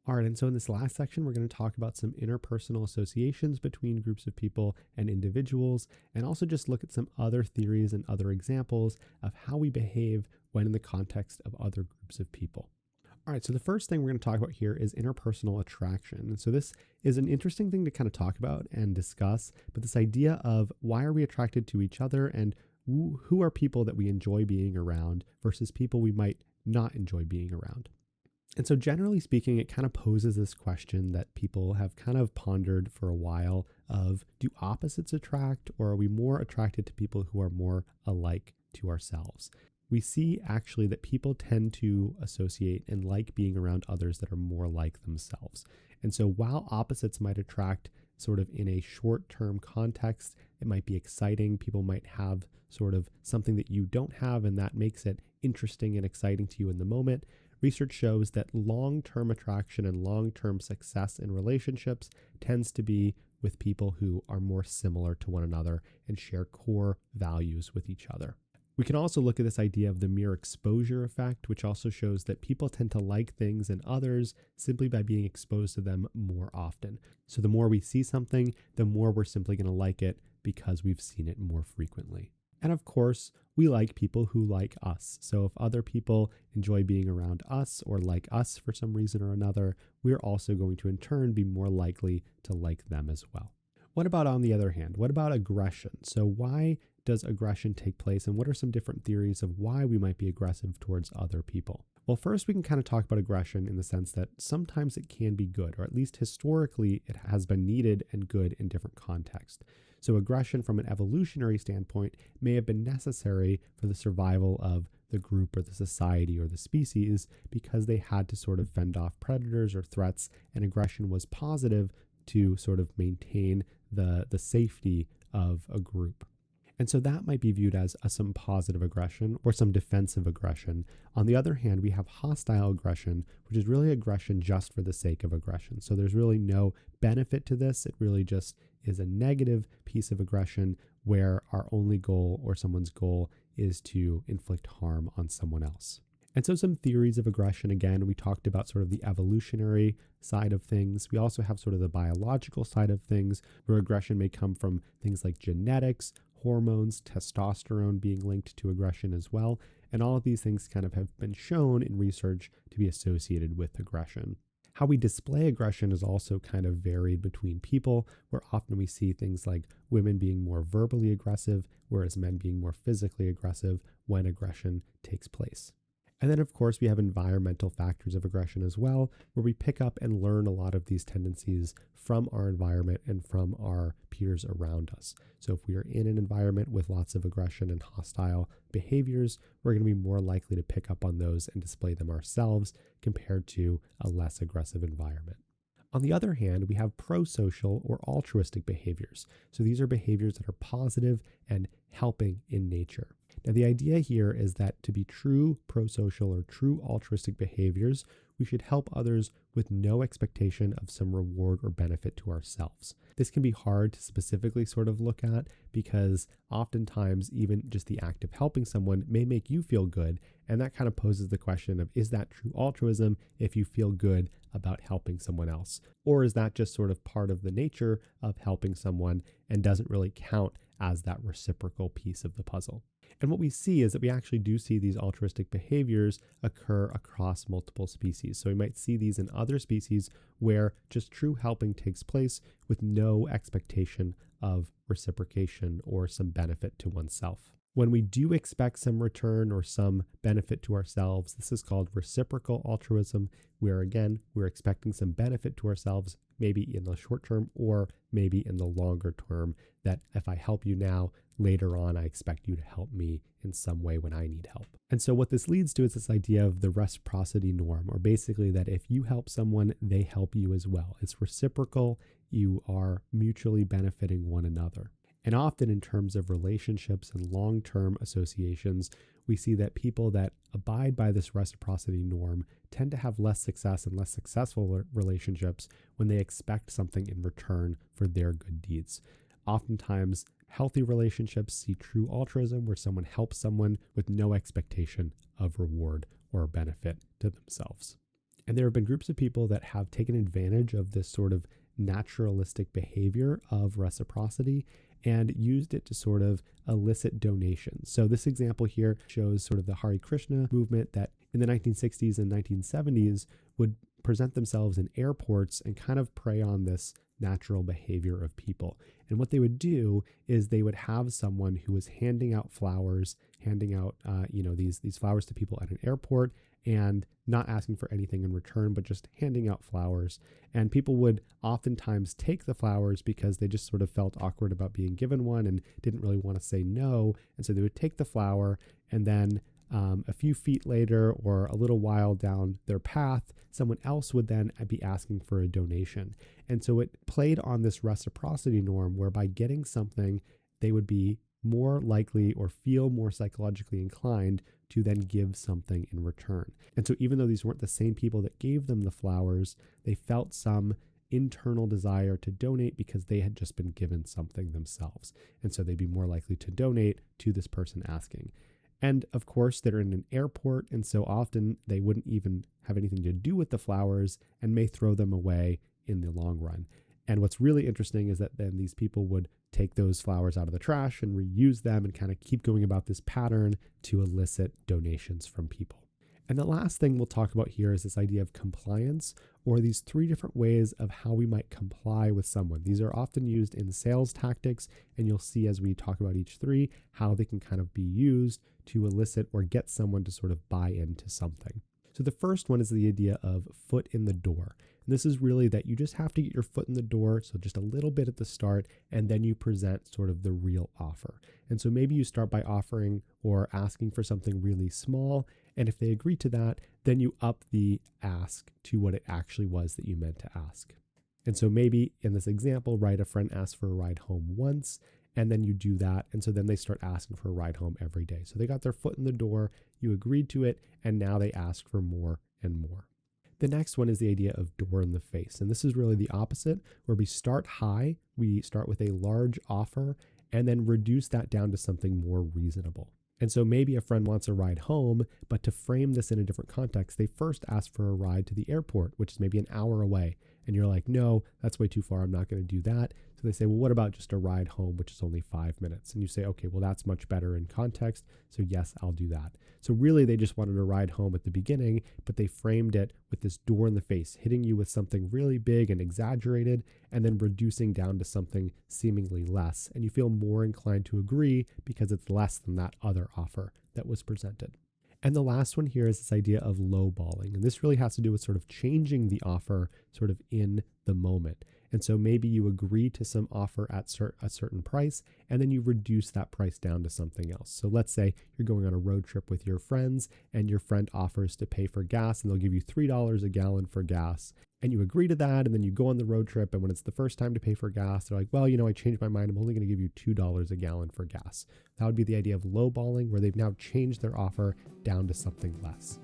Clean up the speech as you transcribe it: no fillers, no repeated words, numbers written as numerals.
All right, and so in this last section, we're going to talk about some interpersonal associations between groups of people and individuals, and also just look at some other theories and other examples of how we behave when in the context of other groups of people. All right, so the first thing we're going to talk about here is interpersonal attraction. And so this is an interesting thing to kind of talk about and discuss, but this idea of why are we attracted to each other and who are people that we enjoy being around versus people we might not enjoy being around. And so generally speaking, it kind of poses this question that people have kind of pondered for a while of, do opposites attract, or are we more attracted to people who are more alike to ourselves? We see actually that people tend to associate and like being around others that are more like themselves. And so while opposites might attract sort of in a short-term context, it might be exciting. People might have sort of something that you don't have, and that makes it interesting and exciting to you in the moment. Research shows that long-term attraction and long-term success in relationships tends to be with people who are more similar to one another and share core values with each other. We can also look at this idea of the mere exposure effect, which also shows that people tend to like things in others simply by being exposed to them more often. So the more we see something, the more we're simply going to like it because we've seen it more frequently. And of course, we like people who like us. So if other people enjoy being around us or like us for some reason or another, we're also going to in turn be more likely to like them as well. What about on the other hand? What about aggression? So why does aggression take place, and what are some different theories of why we might be aggressive towards other people? Well, first we can kind of talk about aggression in the sense that sometimes it can be good, or at least historically it has been needed and good in different contexts. So aggression from an evolutionary standpoint may have been necessary for the survival of the group or the society or the species because they had to sort of fend off predators or threats, and aggression was positive to sort of maintain the safety of a group. And so that might be viewed as some positive aggression or some defensive aggression. On the other hand, we have hostile aggression, which is really aggression just for the sake of aggression. So there's really no benefit to this. It really just is a negative piece of aggression where our only goal or someone's goal is to inflict harm on someone else. And so some theories of aggression, again, we talked about sort of the evolutionary side of things. We also have sort of the biological side of things where aggression may come from things like genetics, hormones, testosterone being linked to aggression as well. And all of these things kind of have been shown in research to be associated with aggression. How we display aggression is also kind of varied between people, where often we see things like women being more verbally aggressive, whereas men being more physically aggressive when aggression takes place. And then, of course, we have environmental factors of aggression as well, where we pick up and learn a lot of these tendencies from our environment and from our peers around us. So if we are in an environment with lots of aggression and hostile behaviors, we're going to be more likely to pick up on those and display them ourselves compared to a less aggressive environment. On the other hand, we have pro-social or altruistic behaviors. So these are behaviors that are positive and helping in nature. Now, the idea here is that to be true pro-social or true altruistic behaviors, we should help others with no expectation of some reward or benefit to ourselves. This can be hard to specifically sort of look at because oftentimes even just the act of helping someone may make you feel good. And that kind of poses the question of, is that true altruism if you feel good about helping someone else? Or is that just sort of part of the nature of helping someone and doesn't really count as that reciprocal piece of the puzzle? And what we see is that we actually do see these altruistic behaviors occur across multiple species. So we might see these in other species where just true helping takes place with no expectation of reciprocation or some benefit to oneself. When we do expect some return or some benefit to ourselves, this is called reciprocal altruism, where again, we're expecting some benefit to ourselves, maybe in the short term or maybe in the longer term, that if I help you now, later on, I expect you to help me in some way when I need help. And so what this leads to is this idea of the reciprocity norm, or basically that if you help someone, they help you as well. It's reciprocal. You are mutually benefiting one another. And often in terms of relationships and long-term associations, we see that people that abide by this reciprocity norm tend to have less success and less successful relationships when they expect something in return for their good deeds. Oftentimes, healthy relationships see true altruism where someone helps someone with no expectation of reward or benefit to themselves. And there have been groups of people that have taken advantage of this sort of naturalistic behavior of reciprocity and used it to sort of elicit donations. So this example here shows sort of the Hare Krishna movement that in the 1960s and 1970s would present themselves in airports and kind of prey on this natural behavior of people. And what they would do is they would have someone who was handing out flowers, handing out these flowers to people at an airport, and not asking for anything in return, but just handing out flowers. And people would oftentimes take the flowers because they just sort of felt awkward about being given one and didn't really want to say no. And so they would take the flower, and then a few feet later or a little while down their path, someone else would then be asking for a donation. And so it played on this reciprocity norm whereby getting something, they would be more likely or feel more psychologically inclined to then give something in return. And so even though these weren't the same people that gave them the flowers, they felt some internal desire to donate because they had just been given something themselves. And so they'd be more likely to donate to this person asking. And of course, they're in an airport, and so often they wouldn't even have anything to do with the flowers and may throw them away in the long run. And what's really interesting is that then these people would take those flowers out of the trash and reuse them and kind of keep going about this pattern to elicit donations from people. And the last thing we'll talk about here is this idea of compliance, or these three different ways of how we might comply with someone. These are often used in sales tactics, and you'll see as we talk about each three, how they can kind of be used to elicit or get someone to sort of buy into something. So the first one is the idea of foot in the door. And this is really that you just have to get your foot in the door, so just a little bit at the start, and then you present sort of the real offer. And so maybe you start by offering or asking for something really small, and if they agree to that, then you up the ask to what it actually was that you meant to ask. And so maybe in this example, right, a friend asks for a ride home once, and then you do that. And so then they start asking for a ride home every day. So they got their foot in the door, you agreed to it, and now they ask for more and more. The next one is the idea of door in the face. And this is really the opposite, where we start high, we start with a large offer, and then reduce that down to something more reasonable. And so maybe a friend wants a ride home, but to frame this in a different context, they first ask for a ride to the airport, which is maybe an hour away. And you're like, no, that's way too far. I'm not going to do that. So they say, well, what about just a ride home, which is only 5 minutes? And you say, okay, well, that's much better in context. So yes, I'll do that. So really, they just wanted a ride home at the beginning, but they framed it with this door in the face, hitting you with something really big and exaggerated, and then reducing down to something seemingly less. And you feel more inclined to agree because it's less than that other offer that was presented. And the last one here is this idea of lowballing. And this really has to do with sort of changing the offer sort of in the moment. And so maybe you agree to some offer at a certain price, and then you reduce that price down to something else. So let's say you're going on a road trip with your friends, and your friend offers to pay for gas, and they'll give you $3 a gallon for gas. And you agree to that, and then you go on the road trip, and when it's the first time to pay for gas, they're like, well, I changed my mind. I'm only going to give you $2 a gallon for gas. That would be the idea of lowballing, where they've now changed their offer down to something less.